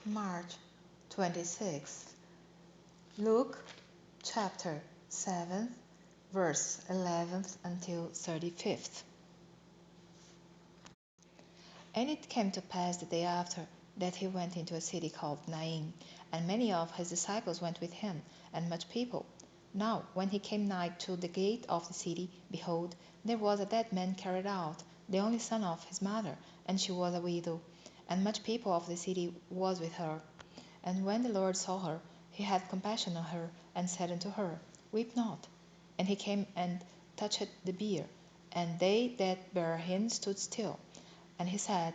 March 26th. Luke chapter 7, verse 11th until 35th. And it came to pass the day after that he went into a city called Nain, and many of his disciples went with him, and much people. Now when he came nigh to the gate of the city, behold, there was a dead man carried out, the only son of his mother, and she was a widow. And much people of the city was with her. And when the Lord saw her, he had compassion on her, and said unto her, Weep not. And he came and touched the bier, and they that bare him stood still. And he said,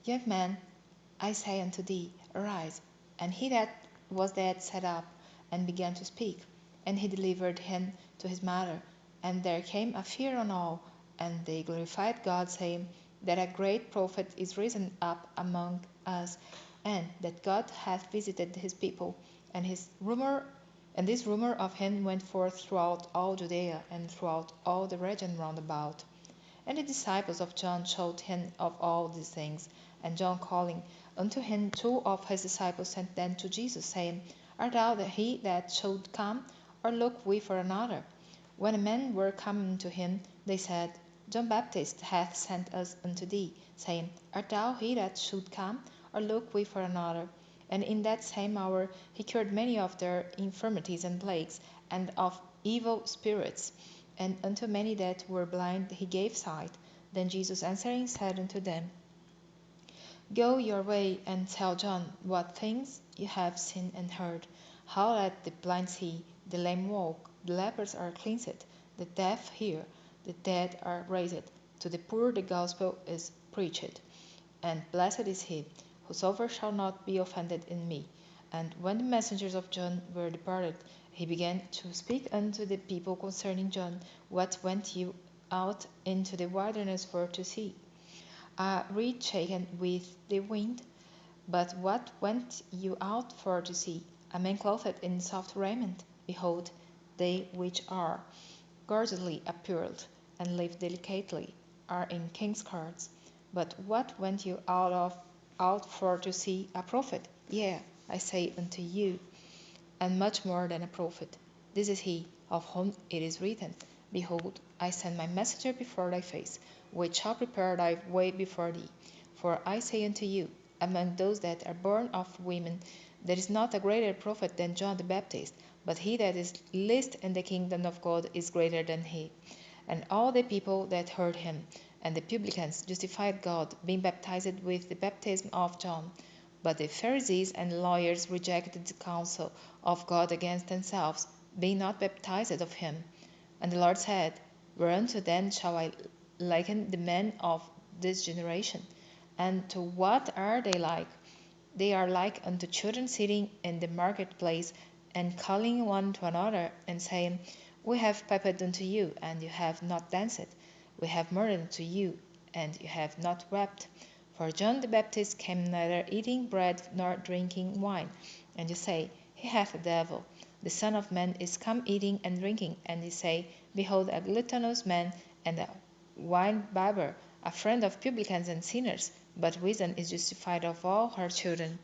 Young man, I say unto thee, arise. And he that was dead sat up, and began to speak. And he delivered him to his mother. And there came a fear on all, and they glorified God, saying, that a great prophet is risen up among us, and that God hath visited his people. And this rumor of him went forth throughout all Judea, and throughout all the region round about. And the disciples of John showed him of all these things. And John calling unto him two of his disciples sent them to Jesus, saying, Art thou he that should come, or look we for another? When the men were come unto him, they said, John Baptist hath sent us unto thee, saying, Art thou he that should come, or look we for another? And in that same hour he cured many of their infirmities and plagues, and of evil spirits. And unto many that were blind he gave sight. Then Jesus answering said unto them, Go your way, and tell John what things you have seen and heard, how that the blind see, the lame walk, the lepers are cleansed, the deaf hear, the dead are raised, to the poor the gospel is preached. And blessed is he, whosoever shall not be offended in me. And when the messengers of John were departed, he began to speak unto the people concerning John. What went you out into the wilderness for to see? A reed shaken with the wind? But what went you out for to see? A man clothed in soft raiment? Behold, they which are gorgeously apparelled, and live delicately, are in king's courts. But what went you out for to see? A prophet? Yea, I say unto you, and much more than a prophet. This is he of whom it is written, Behold, I send my messenger before thy face, which shall prepare thy way before thee. For I say unto you, among those that are born of women, there is not a greater prophet than John the Baptist, but he that is least in the kingdom of God is greater than he. And all the people that heard him, and the publicans, justified God, being baptized with the baptism of John. But the Pharisees and lawyers rejected the counsel of God against themselves, being not baptized of him. And the Lord said, Whereunto then shall I liken the men of this generation? And to what are they like? They are like unto children sitting in the marketplace, and calling one to another, and saying, We have piped unto you, and you have not danced. We have murmured unto you, and you have not wept. For John the Baptist came neither eating bread nor drinking wine, and you say, He hath a devil. The Son of Man is come eating and drinking, and ye say, Behold, a gluttonous man, and a winebibber, a friend of publicans and sinners. But wisdom is justified of all her children.